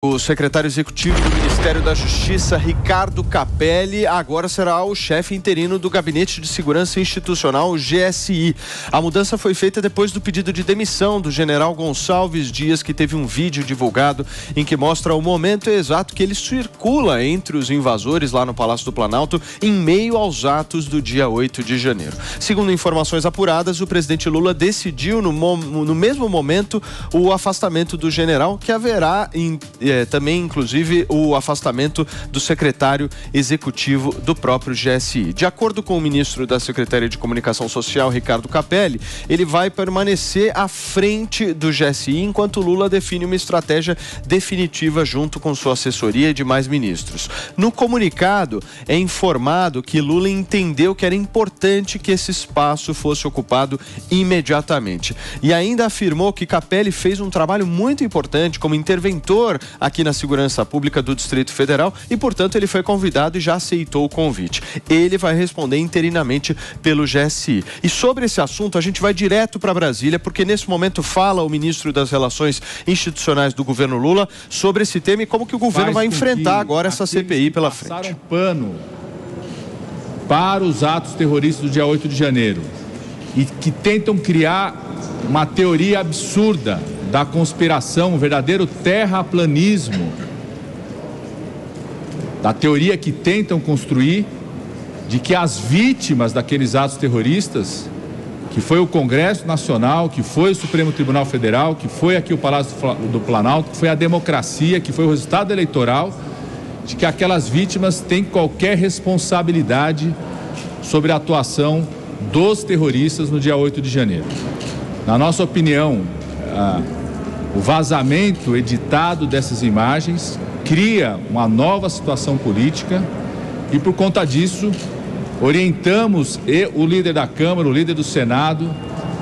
O secretário executivo do Ministério da Justiça, Ricardo Capelli, agora será o chefe interino do Gabinete de Segurança Institucional, o GSI. A mudança foi feita depois do pedido de demissão do general Gonçalves Dias, que teve um vídeo divulgado em que mostra o momento exato que ele circula entre os invasores lá no Palácio do Planalto, em meio aos atos do dia 8 de janeiro. Segundo informações apuradas, o presidente Lula decidiu no mesmo momento o afastamento do general, que haverá também, inclusive, o afastamento do secretário executivo do próprio GSI. De acordo com o ministro da Secretaria de Comunicação Social, Ricardo Capelli, ele vai permanecer à frente do GSI enquanto Lula define uma estratégia definitiva junto com sua assessoria e demais ministros. No comunicado, é informado que Lula entendeu que era importante que esse espaço fosse ocupado imediatamente. E ainda afirmou que Capelli fez um trabalho muito importante como interventor aqui na segurança pública do Distrito Federal e, portanto, ele foi convidado e já aceitou o convite. Ele vai responder interinamente pelo GSI. E sobre esse assunto, a gente vai direto para Brasília, porque nesse momento fala o ministro das Relações Institucionais do governo Lula sobre esse tema e como que o governo vai enfrentar agora essa CPI pela frente. Passaram pano para os atos terroristas do dia 8 de janeiro e que tentam criar uma teoria absurda da conspiração, um verdadeiro terraplanismo, da teoria que tentam construir de que as vítimas daqueles atos terroristas, que foi o Congresso Nacional, que foi o Supremo Tribunal Federal, que foi aqui o Palácio do Planalto, que foi a democracia, que foi o resultado eleitoral, de que aquelas vítimas têm qualquer responsabilidade sobre a atuação dos terroristas no dia 8 de janeiro. Na nossa opinião, o vazamento editado dessas imagens cria uma nova situação política e, por conta disso, orientamos o líder da Câmara, o líder do Senado,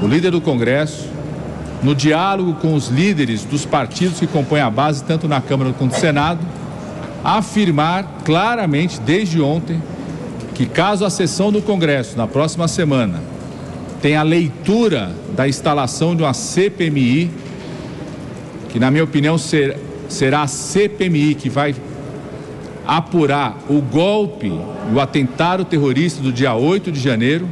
o líder do Congresso, no diálogo com os líderes dos partidos que compõem a base, tanto na Câmara quanto no Senado, a afirmar claramente, desde ontem, que caso a sessão do Congresso, na próxima semana, tenha a leitura da instalação de uma CPMI, que na minha opinião será a CPMI que vai apurar o golpe e o atentado terrorista do dia 8 de janeiro.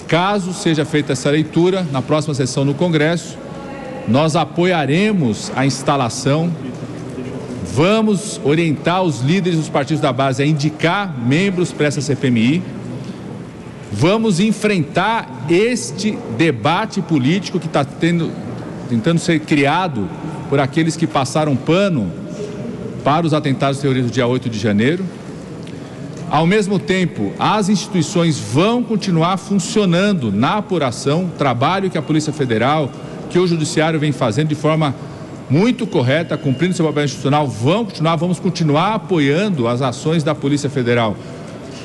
Caso seja feita essa leitura, na próxima sessão no Congresso, nós apoiaremos a instalação, vamos orientar os líderes dos partidos da base a indicar membros para essa CPMI, vamos enfrentar este debate político que está tentando ser criado por aqueles que passaram pano para os atentados terroristas do dia 8 de janeiro. Ao mesmo tempo, as instituições vão continuar funcionando na apuração, o trabalho que a Polícia Federal, que o Judiciário vem fazendo de forma muito correta, cumprindo seu papel institucional, vamos continuar apoiando as ações da Polícia Federal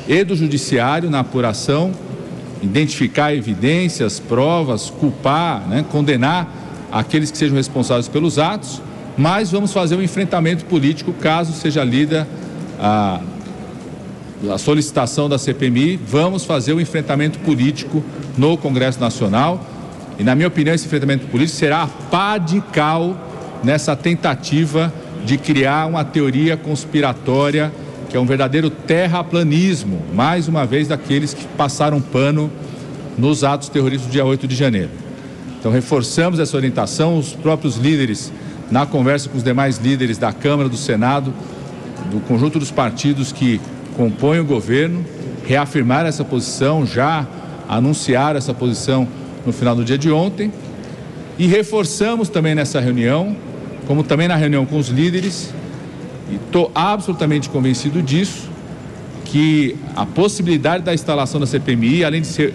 e do Judiciário na apuração, identificar evidências, provas, culpar, condenar aqueles que sejam responsáveis pelos atos, mas vamos fazer um enfrentamento político caso seja lida a solicitação da CPMI, vamos fazer um enfrentamento político no Congresso Nacional e, na minha opinião, esse enfrentamento político será a pá de cal nessa tentativa de criar uma teoria conspiratória que é um verdadeiro terraplanismo, mais uma vez daqueles que passaram pano nos atos terroristas do dia 8 de janeiro. Então, reforçamos essa orientação, os próprios líderes, na conversa com os demais líderes da Câmara, do Senado, do conjunto dos partidos que compõem o governo, reafirmaram essa posição, já anunciaram essa posição no final do dia de ontem, e reforçamos também nessa reunião, como também na reunião com os líderes, e estou absolutamente convencido disso, que a possibilidade da instalação da CPMI, além de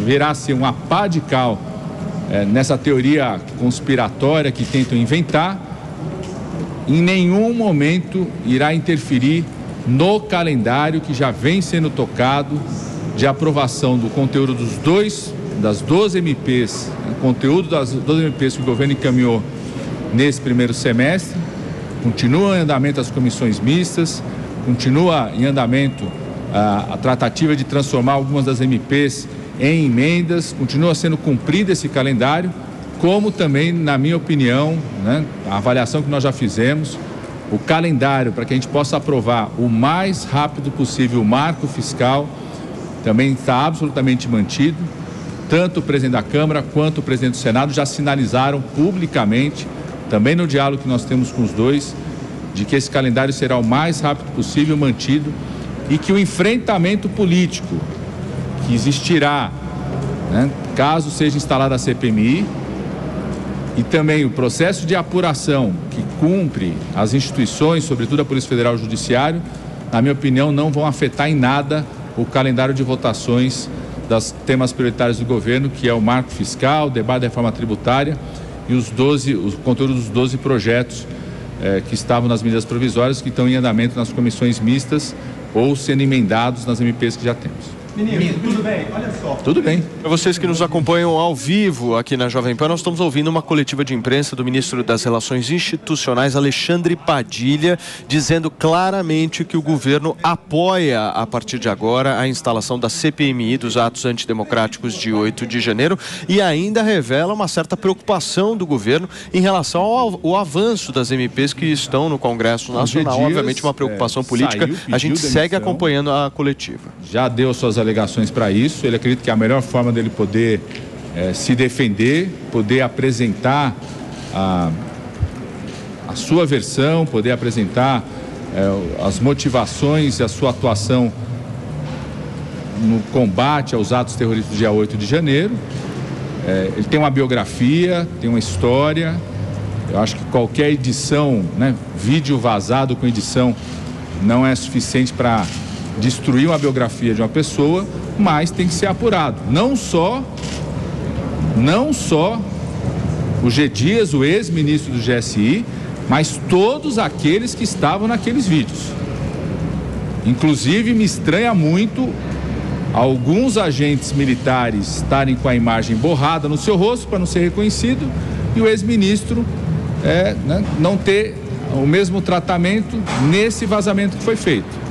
virá a ser uma pá de cal nessa teoria conspiratória que tentam inventar, em nenhum momento irá interferir no calendário que já vem sendo tocado de aprovação do conteúdo das 12 MPs, o conteúdo das 12 MPs que o governo encaminhou nesse primeiro semestre. Continua em andamento as comissões mistas, continua em andamento a tratativa de transformar algumas das MPs em emendas, continua sendo cumprido esse calendário como também, na minha opinião, né, a avaliação que nós já fizemos, o calendário para que a gente possa aprovar o mais rápido possível o marco fiscal também está absolutamente mantido. Tanto o presidente da Câmara quanto o presidente do Senado já sinalizaram publicamente, também no diálogo que nós temos com os dois, de que esse calendário será o mais rápido possível mantido e que o enfrentamento político que existirá, né, caso seja instalada a CPMI, e também o processo de apuração que cumpre as instituições, sobretudo a Polícia Federal e o Judiciário, na minha opinião, não vão afetar em nada o calendário de votações dos temas prioritários do governo, que é o marco fiscal, o debate da reforma tributária e o conteúdo dos 12 projetos que estavam nas medidas provisórias, que estão em andamento nas comissões mistas ou sendo emendados nas MPs que já temos. Menino, tudo bem? Olha só. Tudo bem. Para vocês que nos acompanham ao vivo aqui na Jovem Pan, nós estamos ouvindo uma coletiva de imprensa do ministro das Relações Institucionais, Alexandre Padilha, dizendo claramente que o governo apoia, a partir de agora, a instalação da CPMI dos atos antidemocráticos de 8 de janeiro e ainda revela uma certa preocupação do governo em relação ao avanço das MPs que estão no Congresso Nacional. Obviamente uma preocupação política. A gente segue acompanhando a coletiva. Já deu suas alegações para isso. Ele acredita que a melhor forma dele poder se defender, poder apresentar a sua versão, poder apresentar as motivações e a sua atuação no combate aos atos terroristas do dia 8 de janeiro. Ele tem uma biografia, tem uma história. Eu acho que qualquer edição, né, vídeo vazado com edição, não é suficiente para destruir uma biografia de uma pessoa, mas tem que ser apurado. Não só o G. Dias, o ex-ministro do GSI, mas todos aqueles que estavam naqueles vídeos. Inclusive, me estranha muito alguns agentes militares estarem com a imagem borrada no seu rosto para não ser reconhecido e o ex-ministro não ter o mesmo tratamento nesse vazamento que foi feito.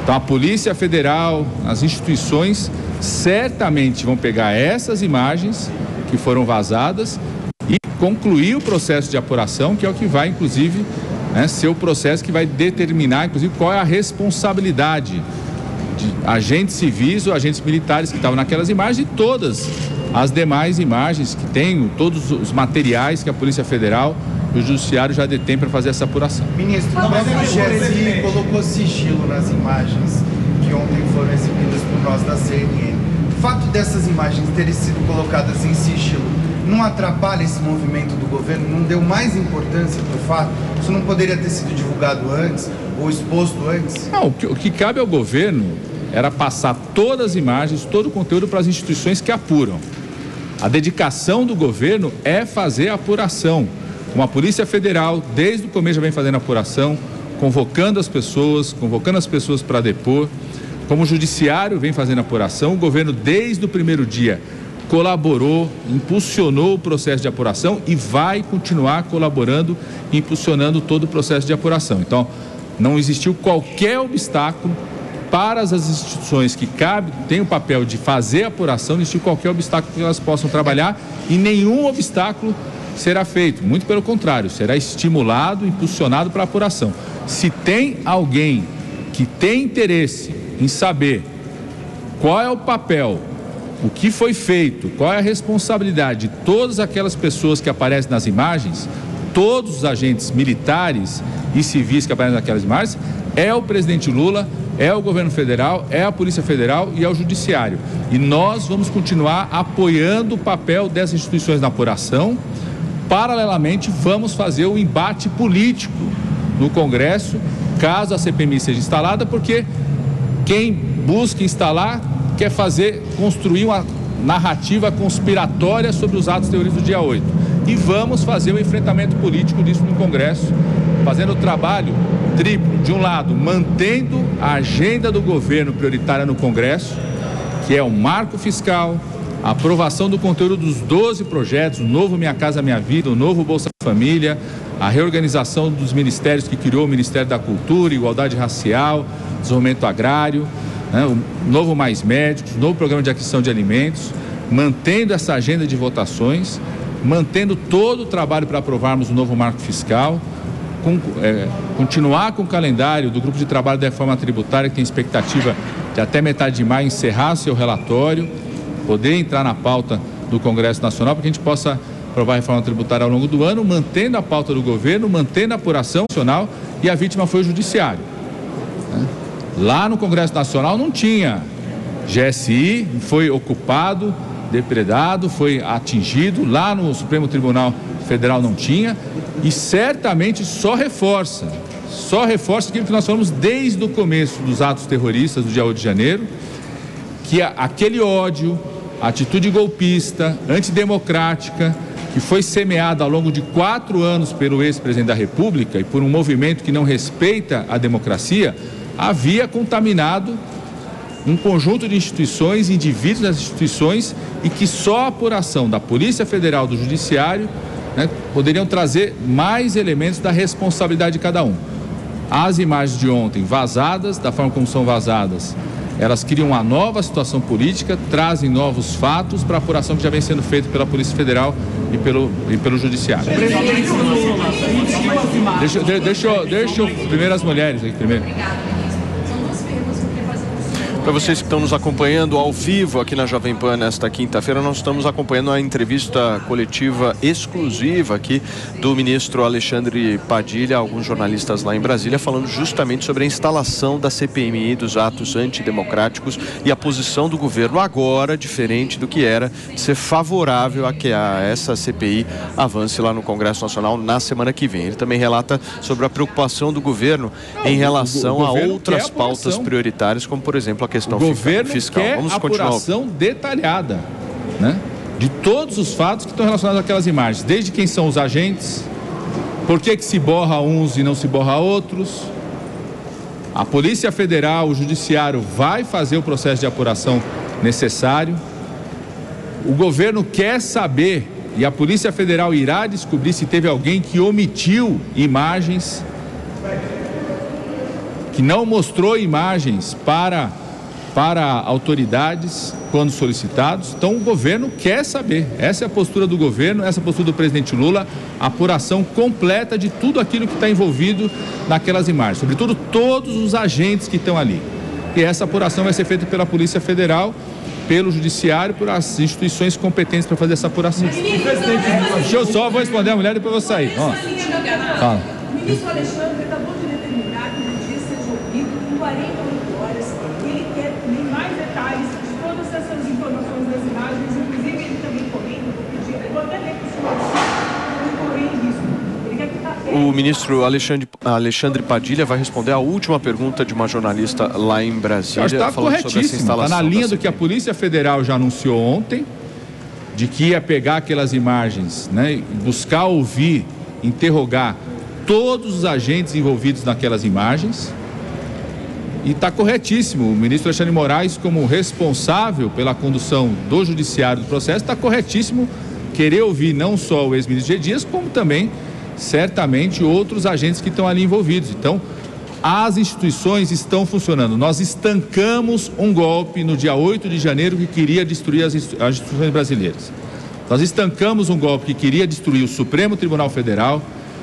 Então a Polícia Federal, as instituições certamente vão pegar essas imagens que foram vazadas e concluir o processo de apuração, que é o que vai, inclusive, ser o processo que vai determinar, inclusive, qual é a responsabilidade de agentes civis ou agentes militares que estavam naquelas imagens e todas as demais imagens que tem, todos os materiais que a Polícia Federal e o Judiciário já detém para fazer essa apuração. Ministro, o GSI colocou sigilo nas imagens que ontem foram exibidas por nós da CNN. O fato dessas imagens terem sido colocadas em sigilo não atrapalha esse movimento do governo? Não deu mais importância para o fato? Isso não poderia ter sido divulgado antes ou exposto antes? Não, o que cabe ao governo era passar todas as imagens, todo o conteúdo para as instituições que apuram. A dedicação do governo é fazer a apuração. Como a Polícia Federal, desde o começo já vem fazendo apuração, convocando as pessoas para depor. Como o Judiciário vem fazendo apuração, o governo desde o primeiro dia colaborou, impulsionou o processo de apuração e vai continuar colaborando, impulsionando todo o processo de apuração. Então, não existiu qualquer obstáculo para as instituições que têm o papel de fazer a apuração, não existiu qualquer obstáculo que elas possam trabalhar e nenhum obstáculo será feito, muito pelo contrário, será estimulado, impulsionado para a apuração. Se tem alguém que tem interesse em saber qual é o papel, o que foi feito, qual é a responsabilidade de todas aquelas pessoas que aparecem nas imagens, todos os agentes militares e civis que aparecem naquelas imagens, é o presidente Lula, é o governo federal, é a Polícia Federal e é o Judiciário. E nós vamos continuar apoiando o papel dessas instituições na apuração. Paralelamente, vamos fazer o embate político no Congresso, caso a CPMI seja instalada, porque quem busca instalar quer construir uma narrativa conspiratória sobre os atos terroristas do dia 8. E vamos fazer o enfrentamento político disso no Congresso, fazendo o trabalho triplo. De um lado, mantendo a agenda do governo prioritária no Congresso, que é o marco fiscal, a aprovação do conteúdo dos 12 projetos, o novo Minha Casa Minha Vida, o novo Bolsa Família, a reorganização dos ministérios que criou o Ministério da Cultura, Igualdade Racial, Desenvolvimento Agrário, o novo Mais Médicos, o novo Programa de Aquisição de Alimentos, mantendo essa agenda de votações, mantendo todo o trabalho para aprovarmos o novo marco fiscal, continuar com o calendário do grupo de trabalho da reforma tributária, que tem expectativa de até metade de maio encerrar seu relatório, poder entrar na pauta do Congresso Nacional, para que a gente possa aprovar a reforma tributária ao longo do ano, mantendo a pauta do governo, mantendo a apuração nacional, e a vítima foi o Judiciário. Lá no Congresso Nacional não tinha GSI, foi ocupado, depredado, foi atingido. Lá no Supremo Tribunal Federal não tinha, e certamente só reforça aquilo que nós falamos desde o começo dos atos terroristas do dia 8 de janeiro, que aquele ódio, a atitude golpista, antidemocrática, que foi semeada ao longo de 4 anos pelo ex-presidente da República e por um movimento que não respeita a democracia, havia contaminado um conjunto de instituições, indivíduos das instituições, e que só a apuração da Polícia Federal, do Judiciário, poderiam trazer mais elementos da responsabilidade de cada um. As imagens de ontem vazadas, da forma como são vazadas, elas criam uma nova situação política, trazem novos fatos para a apuração que já vem sendo feita pela Polícia Federal e pelo Judiciário. Deixa eu primeiro as mulheres aqui primeiro. Para vocês que estão nos acompanhando ao vivo aqui na Jovem Pan nesta quinta-feira, nós estamos acompanhando a entrevista coletiva exclusiva aqui do ministro Alexandre Padilha, alguns jornalistas lá em Brasília, falando justamente sobre a instalação da CPMI dos atos antidemocráticos e a posição do governo agora, diferente do que era, de ser favorável a que essa CPI avance lá no Congresso Nacional na semana que vem. Ele também relata sobre a preocupação do governo em relação a outras pautas prioritárias, como por exemplo a questão fiscal. Vamos continuar. Apuração detalhada, de todos os fatos que estão relacionados àquelas imagens, desde quem são os agentes, por que se borra uns e não se borra outros. A Polícia Federal, o Judiciário vai fazer o processo de apuração necessário. O governo quer saber, e a Polícia Federal irá descobrir se teve alguém que omitiu imagens, que não mostrou imagens para autoridades quando solicitados. Então o governo quer saber, essa é a postura do governo, essa é a postura do presidente Lula, a apuração completa de tudo aquilo que está envolvido naquelas imagens, sobretudo todos os agentes que estão ali. E essa apuração vai ser feita pela Polícia Federal, pelo Judiciário, por as instituições competentes para fazer essa apuração. Deixa eu só, vou responder a mulher e depois eu vou sair. Fala. O ministro Alexandre acabou de determinar que o juiz seja ouvido em 48 horas. Ele quer mais detalhes de todas essas informações das imagens, inclusive ele também comenta, eu vou até ler para o senhor, não correr risco. Ele quer que está O ministro Alexandre Padilha vai responder a última pergunta de uma jornalista lá em Brasília. Está corretíssimo, está na linha do que a Polícia Federal já anunciou ontem, de que ia pegar aquelas imagens, buscar ouvir, interrogar todos os agentes envolvidos naquelas imagens. E está corretíssimo, o ministro Alexandre de Moraes, como responsável pela condução do judiciário do processo, está corretíssimo querer ouvir não só o ex-ministro G. Dias, como também, certamente, outros agentes que estão ali envolvidos. Então, as instituições estão funcionando. Nós estancamos um golpe no dia 8 de janeiro que queria destruir as instituições brasileiras. Nós estancamos um golpe que queria destruir o Supremo Tribunal Federal,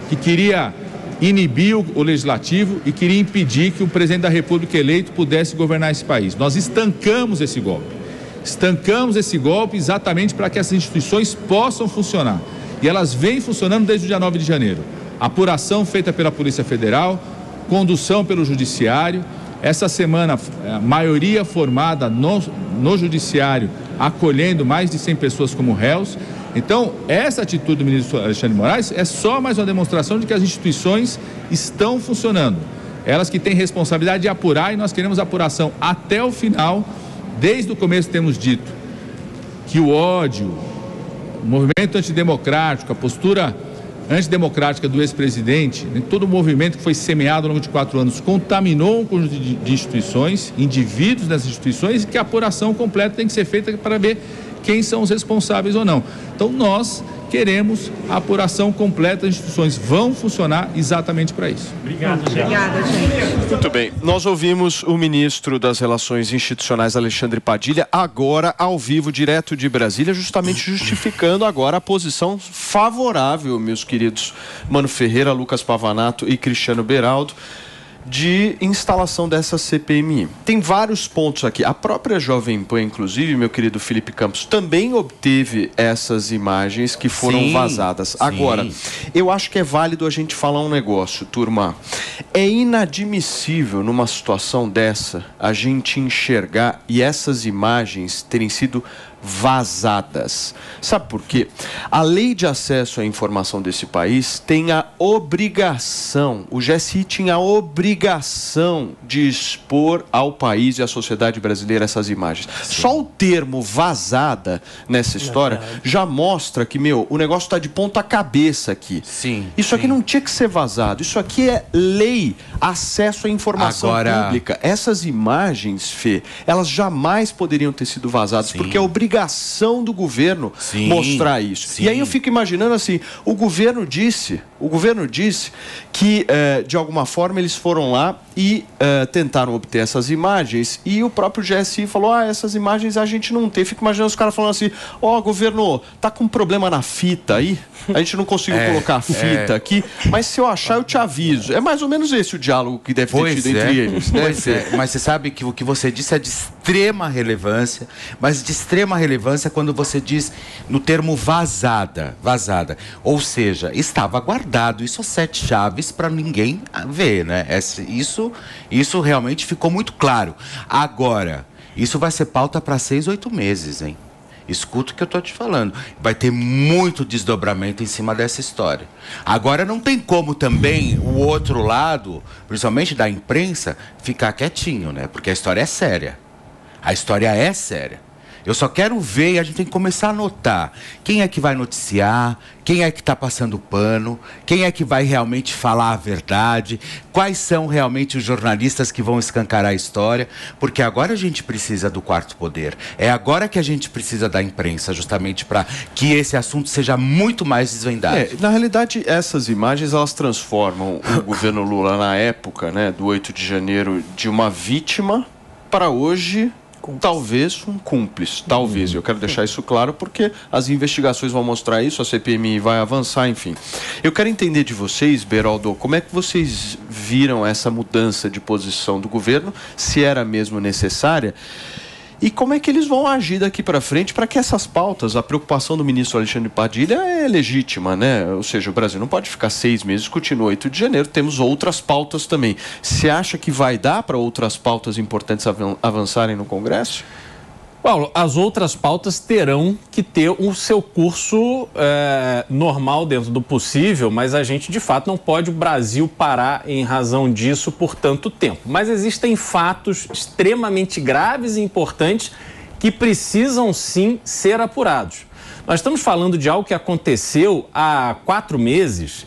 que queria inibir o Legislativo e queria impedir que o presidente da República eleito pudesse governar esse país. Nós estancamos esse golpe. Estancamos esse golpe exatamente para que essas instituições possam funcionar. E elas vêm funcionando desde o dia 9 de janeiro. Apuração feita pela Polícia Federal, condução pelo Judiciário. Essa semana, a maioria formada no Judiciário, acolhendo mais de 100 pessoas como réus. Então, essa atitude do ministro Alexandre de Moraes é só mais uma demonstração de que as instituições estão funcionando. Elas que têm responsabilidade de apurar, e nós queremos apuração até o final. Desde o começo temos dito que o ódio, o movimento antidemocrático, a postura antidemocrática do ex-presidente, todo o movimento que foi semeado ao longo de 4 anos contaminou um conjunto de instituições, indivíduos dessas instituições, e que a apuração completa tem que ser feita para ver quem são os responsáveis ou não. Então nós queremos a apuração completa das instituições. Vão funcionar exatamente para isso. Obrigado, gente. Obrigada, gente. Muito bem. Nós ouvimos o ministro das Relações Institucionais, Alexandre Padilha, agora ao vivo, direto de Brasília, justamente justificando agora a posição favorável, meus queridos Mano Ferreira, Lucas Pavanato e Cristiano Beraldo, de instalação dessa CPMI. Tem vários pontos aqui. A própria Jovem Pan, inclusive, meu querido Felipe Campos, também obteve essas imagens que foram vazadas. Agora, eu acho que é válido a gente falar um negócio, turma. É inadmissível, numa situação dessa, a gente enxergar e essas imagens terem sido vazadas. Sabe por quê? A Lei de Acesso à Informação desse país tem a obrigação, o GSI tinha a obrigação de expor ao país e à sociedade brasileira essas imagens. Só o termo vazada nessa história já mostra que, o negócio está de ponta cabeça aqui. Isso aqui não tinha que ser vazado. Isso aqui é lei, acesso à informação pública. Essas imagens, Fê, elas jamais poderiam ter sido vazadas, porque é obrigação do governo mostrar isso. E aí eu fico imaginando assim, o governo disse que de alguma forma eles foram lá e tentaram obter essas imagens, e o próprio GSI falou, essas imagens a gente não tem. Fico imaginando os caras falando assim, governo, tá com problema na fita aí, a gente não conseguiu colocar a fita aqui, mas se eu achar eu te aviso. É mais ou menos esse o diálogo que deve ter tido entre eles, né? Mas você sabe que o que você disse é de extrema relevância, mas de extrema relevância quando você diz no termo vazada. Ou seja, estava guardado, isso a 7 chaves para ninguém ver, né? Isso realmente ficou muito claro. Agora, isso vai ser pauta para 6, 8 meses, hein? Escuta o que eu estou te falando. Vai ter muito desdobramento em cima dessa história. Agora, não tem como também o outro lado, principalmente da imprensa, ficar quietinho, né? Porque a história é séria. A história é séria. Eu só quero ver, e a gente tem que começar a notar quem é que vai noticiar, quem é que está passando pano, quem é que vai realmente falar a verdade, quais são realmente os jornalistas que vão escancarar a história, porque agora a gente precisa do quarto poder. É agora que a gente precisa da imprensa, justamente para que esse assunto seja muito mais desvendado. Na realidade, essas imagens, elas transformam o governo Lula na época, né, do 8 de janeiro, de uma vítima para hoje... talvez um cúmplice, talvez. Eu quero deixar isso claro porque as investigações vão mostrar isso, a CPMI vai avançar, enfim. Eu quero entender de vocês, Beraldo, como é que vocês viram essa mudança de posição do governo, se era mesmo necessária, e como é que eles vão agir daqui para frente para que essas pautas, a preocupação do ministro Alexandre Padilha é legítima, né? Ou seja, o Brasil não pode ficar 6 meses discutindo 8 de janeiro, temos outras pautas também. Você acha que vai dar para outras pautas importantes avançarem no Congresso? Paulo, as outras pautas terão que ter o seu curso normal dentro do possível, mas a gente, de fato, não pode o Brasil parar em razão disso por tanto tempo. Mas existem fatos extremamente graves e importantes que precisam, sim, ser apurados. Nós estamos falando de algo que aconteceu há 4 meses...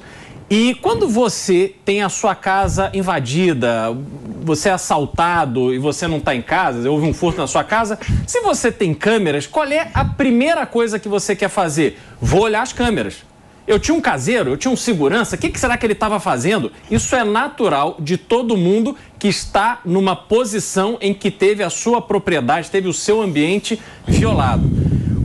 E quando você tem a sua casa invadida, você é assaltado e você não está em casa, houve um furto na sua casa, se você tem câmeras, qual é a primeira coisa que você quer fazer? Vou olhar as câmeras. Eu tinha um caseiro, eu tinha um segurança, o que será que ele estava fazendo? Isso é natural de todo mundo que está numa posição em que teve a sua propriedade, teve o seu ambiente violado.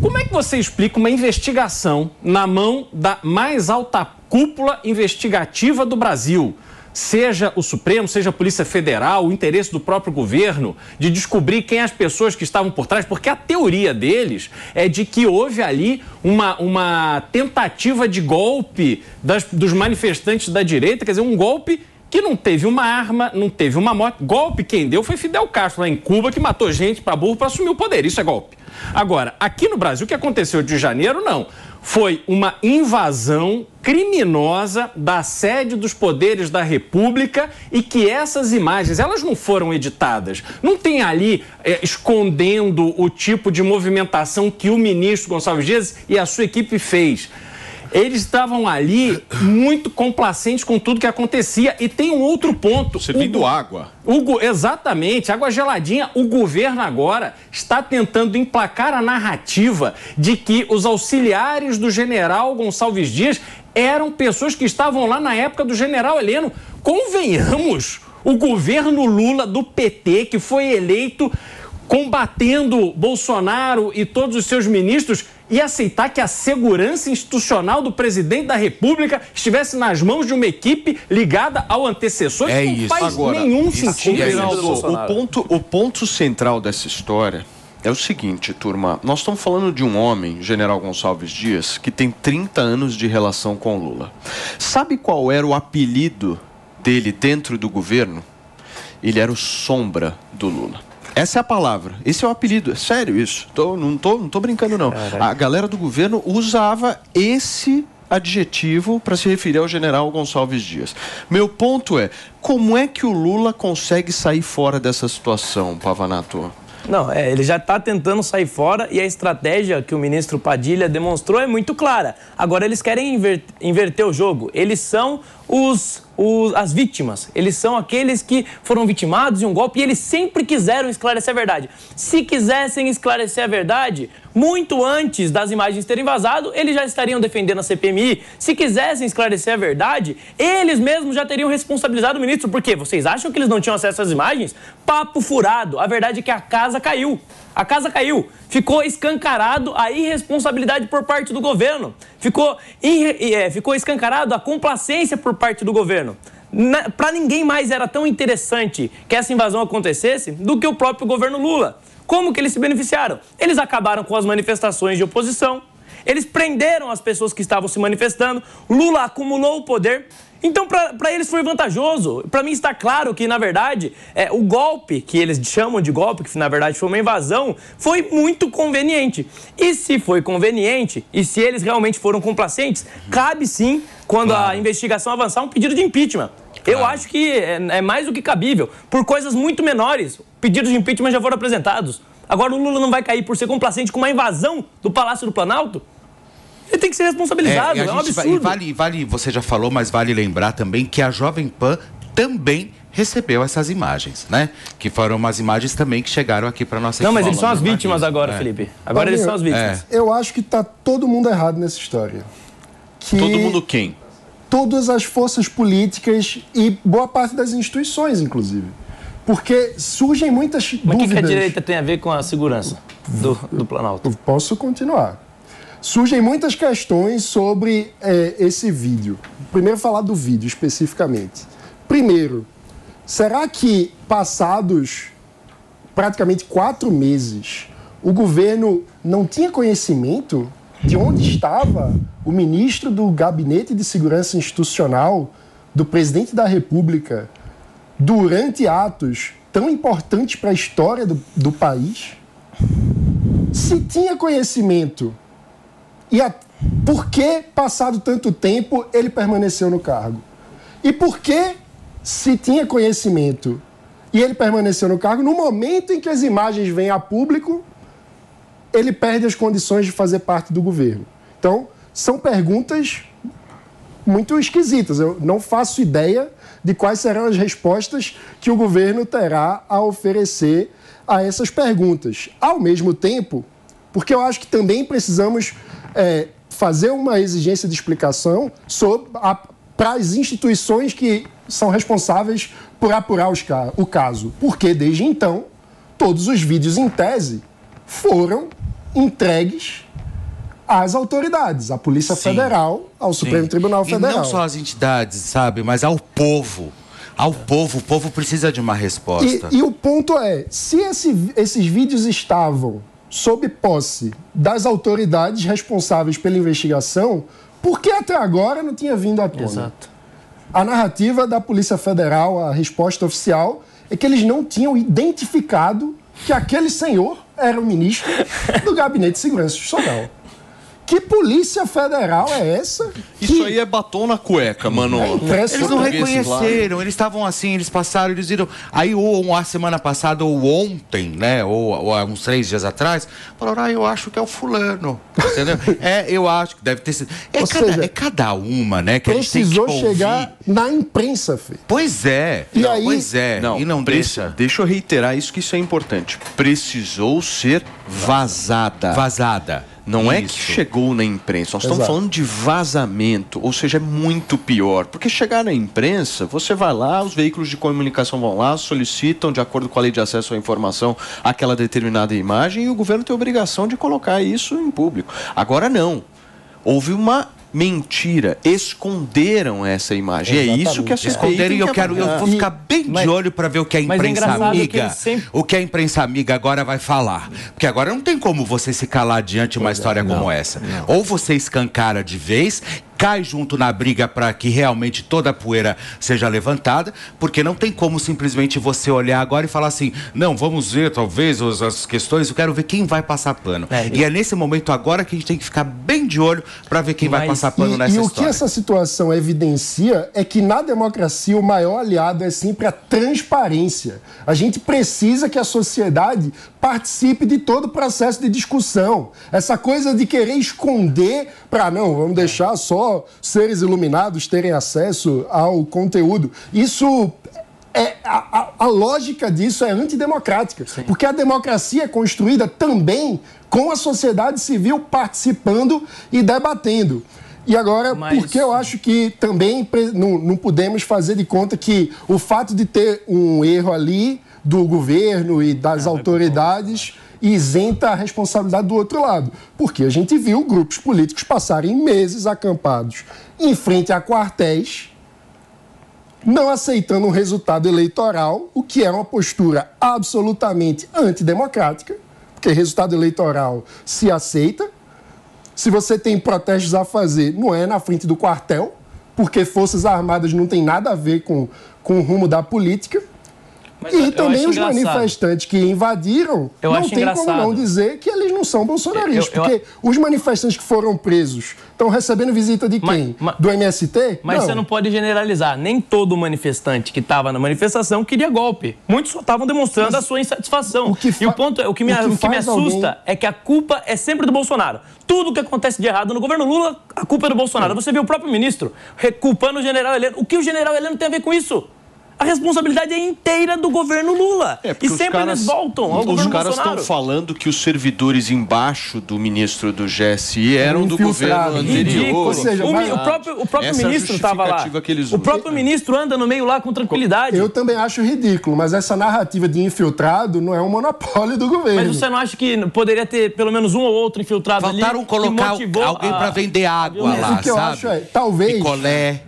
Como é que você explica uma investigação na mão da mais alta cúpula investigativa do Brasil, seja o Supremo, seja a Polícia Federal, o interesse do próprio governo de descobrir quem as pessoas que estavam por trás, porque a teoria deles é de que houve ali uma tentativa de golpe dos manifestantes da direita, quer dizer, um golpe que não teve uma arma, não teve uma morte. Golpe quem deu foi Fidel Castro, lá em Cuba, que matou gente para burro para assumir o poder. Isso é golpe. Agora, aqui no Brasil, o que aconteceu de janeiro, não. Foi uma invasão criminosa da sede dos poderes da República e que essas imagens, elas não foram editadas. Não tem ali escondendo o tipo de movimentação que o ministro Gonçalves Dias e a sua equipe fez. Eles estavam ali muito complacentes com tudo que acontecia. E tem um outro ponto. Servindo água. Exatamente, água geladinha. O governo agora está tentando emplacar a narrativa de que os auxiliares do general Gonçalves Dias eram pessoas que estavam lá na época do general Heleno. Convenhamos, o governo Lula do PT, que foi eleito combatendo Bolsonaro e todos os seus ministros, e aceitar que a segurança institucional do presidente da República estivesse nas mãos de uma equipe ligada ao antecessor. Isso não faz nenhum sentido. O ponto central dessa história é o seguinte, turma. Nós estamos falando de um homem, General Gonçalves Dias, que tem 30 anos de relação com Lula. Sabe qual era o apelido dele dentro do governo? Ele era o sombra do Lula. Essa é a palavra, esse é o apelido, é sério isso, não tô brincando não. A galera do governo usava esse adjetivo para se referir ao general Gonçalves Dias. Meu ponto é, como é que o Lula consegue sair fora dessa situação, Pavanato? Não, ele já está tentando sair fora e a estratégia que o ministro Padilha demonstrou é muito clara. Agora eles querem inverter o jogo. Eles são as vítimas. Eles são aqueles que foram vitimados de um golpe e eles sempre quiseram esclarecer a verdade. Se quisessem esclarecer a verdade, muito antes das imagens terem vazado, eles já estariam defendendo a CPMI. Se quisessem esclarecer a verdade, eles mesmos já teriam responsabilizado o ministro. Por quê? Vocês acham que eles não tinham acesso às imagens? Papo furado. A verdade é que a casa caiu. A casa caiu. Ficou escancarado a irresponsabilidade por parte do governo. Ficou escancarado a complacência por parte do governo. Para ninguém mais era tão interessante que essa invasão acontecesse do que o próprio governo Lula. Como que eles se beneficiaram? Eles acabaram com as manifestações de oposição. Eles prenderam as pessoas que estavam se manifestando. Lula acumulou o poder. Então, para eles foi vantajoso. Para mim está claro que, na verdade, o golpe, que eles chamam de golpe, que na verdade foi uma invasão, foi muito conveniente. E se foi conveniente, e se eles realmente foram complacentes, cabe sim, quando a investigação avançar, um pedido de impeachment. Eu acho que é mais do que cabível. Por coisas muito menores, pedidos de impeachment já foram apresentados. Agora o Lula não vai cair por ser complacente com uma invasão do Palácio do Planalto? Ele tem que ser responsabilizado, é um absurdo. Vale, você já falou, mas vale lembrar também que a Jovem Pan também recebeu essas imagens, né? Que foram umas imagens também que chegaram aqui para nossa... Não, mas eles são as vítimas agora, Felipe. Agora eles são as vítimas. Eu acho que tá todo mundo errado nessa história. Todo mundo quem? Todas as forças políticas e boa parte das instituições, inclusive. Porque surgem muitas dúvidas... Mas o que a direita tem a ver com a segurança do Planalto? Eu posso continuar. Surgem muitas questões sobre esse vídeo. Primeiro, falar do vídeo especificamente. Primeiro, será que passados praticamente 4 meses, o governo não tinha conhecimento de onde estava o ministro do Gabinete de Segurança Institucional do presidente da República durante atos tão importantes para a história do país? Se tinha conhecimento... E por que, passado tanto tempo, ele permaneceu no cargo? E por que, se tinha conhecimento e ele permaneceu no cargo, no momento em que as imagens vêm a público, ele perde as condições de fazer parte do governo? Então, são perguntas muito esquisitas. Eu não faço ideia de quais serão as respostas que o governo terá a oferecer a essas perguntas. Ao mesmo tempo, porque eu acho que também precisamos... fazer uma exigência de explicação para as instituições que são responsáveis por apurar o caso. Porque, desde então, todos os vídeos, em tese, foram entregues às autoridades, à Polícia Federal, ao Supremo Tribunal Federal. E não só às entidades, sabe, mas ao povo. Ao povo. O povo precisa de uma resposta. E o ponto é, se esses vídeos estavam... sob posse das autoridades responsáveis pela investigação, por que até agora não tinha vindo à tona? Exato. A narrativa da Polícia Federal, a resposta oficial, é que eles não tinham identificado que aquele senhor era o ministro do Gabinete de Segurança Institucional. Que polícia federal é essa? Isso aí é batom na cueca, mano. Eles não reconheceram, eles estavam assim, eles passaram, eles viram. Aí, ou a semana passada, ou ontem, né? Ou há uns 3 dias atrás, falaram, eu acho que é o fulano. Entendeu? Eu acho que deve ter sido. É cada uma, né? Que precisou chegar na imprensa, Fê. Pois é. E aí, pois é. Não, e não deixa. Deixa eu reiterar isso, que isso é importante. Precisou ser vazada. Vazada. Não é que chegou na imprensa, nós estamos falando de vazamento, ou seja, é muito pior. Porque chegar na imprensa, você vai lá, os veículos de comunicação vão lá, solicitam, de acordo com a lei de acesso à informação, aquela determinada imagem, e o governo tem a obrigação de colocar isso em público. Agora não. Houve uma mentira, esconderam essa imagem. Exatamente. É isso que a CPI esconderam, e eu vou ficar bem de olho para ver o que a imprensa amiga, o que a imprensa amiga agora vai falar. Porque agora não tem como você se calar diante de uma história como essa. Ou você escancara de vez, cai junto na briga para que realmente toda a poeira seja levantada, porque não tem como simplesmente você olhar agora e falar assim, não, vamos ver talvez as questões, eu quero ver quem vai passar pano. E é nesse momento agora que a gente tem que ficar bem de olho para ver quem vai passar pano nessa história. E o que essa situação evidencia é que na democracia o maior aliado é sempre a transparência. A gente precisa que a sociedade participe de todo o processo de discussão. Essa coisa de querer esconder para, não, vamos deixar só seres iluminados terem acesso ao conteúdo. Isso a lógica disso é antidemocrática. Sim. Porque a democracia é construída também com a sociedade civil participando e debatendo. E agora, porque eu acho que também não podemos fazer de conta que o fato de ter um erro ali do governo e das autoridades isenta a responsabilidade do outro lado. Porque a gente viu grupos políticos passarem meses acampados em frente a quartéis, não aceitando um resultado eleitoral, o que é uma postura absolutamente antidemocrática, porque resultado eleitoral se aceita. Se você tem protestos a fazer, não é na frente do quartel, porque Forças Armadas não tem nada a ver com o rumo da política. E também os manifestantes que invadiram, não tem como não dizer que eles não são bolsonaristas. Porque os manifestantes que foram presos estão recebendo visita de quem? Do MST? Mas você não pode generalizar. Nem todo manifestante que estava na manifestação queria golpe. Muitos só estavam demonstrando a sua insatisfação. O que me assusta é que a culpa é sempre do Bolsonaro. Tudo que acontece de errado no governo Lula, a culpa é do Bolsonaro. Você viu o próprio ministro culpando o general Heleno. O que o general Heleno tem a ver com isso? A responsabilidade é inteira do governo Lula. E sempre eles voltam ao governo Bolsonaro. Os caras estão falando que os servidores embaixo do ministro do GSI eram do governo anterior. Ou seja, o próprio ministro estava lá. O próprio ministro anda no meio lá com tranquilidade. Eu também acho ridículo, mas essa narrativa de infiltrado não é um monopólio do governo. Mas você não acha que poderia ter pelo menos um ou outro infiltrado ali? Faltaram colocar alguém para vender água lá, o que eu acho é, talvez... Picolé...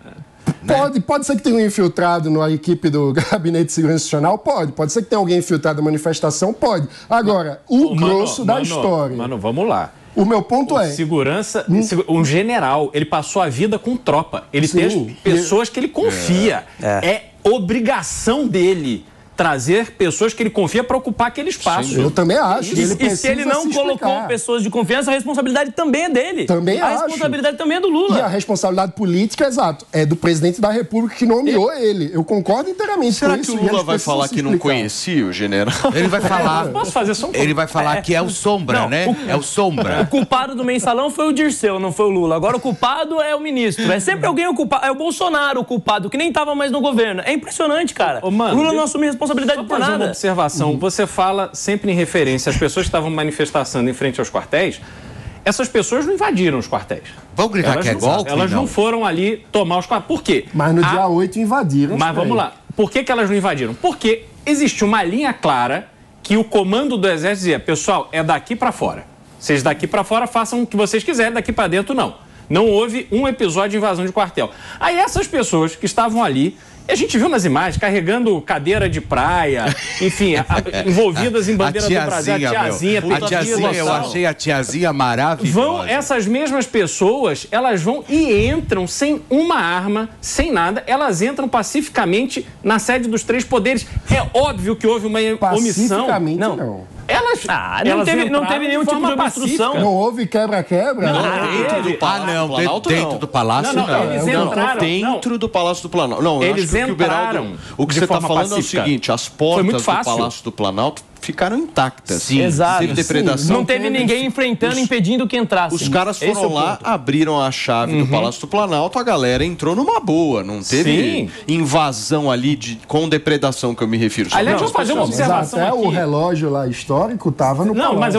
Pode ser que tenha um infiltrado na equipe do Gabinete de Segurança Institucional? Pode ser que tenha alguém infiltrado na manifestação? Pode. Agora, grosso da história... Mano, vamos lá. O meu ponto é... Segurança... Um general, ele passou a vida com tropa. Ele tem as pessoas que ele confia. É obrigação dele trazer pessoas que ele confia para ocupar aquele espaço. Eu também acho. E se ele não colocou pessoas de confiança, a responsabilidade também é dele. Também a responsabilidade também é do Lula. E a responsabilidade política, exato, é do presidente da República que nomeou ele. Eu concordo inteiramente com isso. Será que o Lula vai falar que não conhecia o general? Ele vai falar... Posso fazer só um pouco? Ele vai falar que é o Sombra, né? É o Sombra. O culpado do mensalão foi o Dirceu, não foi o Lula. Agora o culpado é o ministro. É sempre alguém o culpado. É o Bolsonaro o culpado, que nem estava mais no governo. É impressionante, cara. O Lula não assume responsabilidade por nada. Observação, você fala sempre em referência às pessoas que estavam manifestando em frente aos quartéis. Essas pessoas não invadiram os quartéis. Vamos gritar que é golpe? Elas não foram ali tomar os quartéis. Por quê? Mas no dia 8 invadiram. Mas vamos lá. Por que elas não invadiram? Porque existe uma linha clara que o comando do Exército dizia, pessoal, é daqui para fora. Vocês daqui para fora façam o que vocês quiserem, daqui para dentro não. Não houve um episódio de invasão de quartel. Aí essas pessoas que estavam ali, a gente viu nas imagens, carregando cadeira de praia, enfim, envolvidas em bandeira do Brasil. A tiazinha, eu achei a tiazinha maravilhosa. Essas mesmas pessoas, elas vão e entram sem uma arma, sem nada, elas entram pacificamente na sede dos 3 poderes. É óbvio que houve uma omissão. Pacificamente não. Não teve nenhum tipo de obstrução. Não houve quebra-quebra? Dentro do Palácio, não. Eles entraram. Dentro do Palácio do Planalto. Não, eu Eles acho que entraram. O que você está falando é o seguinte: as portas do Palácio do Planalto ficaram intactas. Sim, exato. Teve depredação. Não teve ninguém enfrentando, impedindo que entrasse. Os caras foram lá, abriram a chave do Palácio do Planalto, a galera entrou numa boa. Não teve invasão ali com depredação que eu me refiro. Aliás, deixa eu fazer uma observação Até aqui. o relógio lá histórico estava no Não, Palácio. mas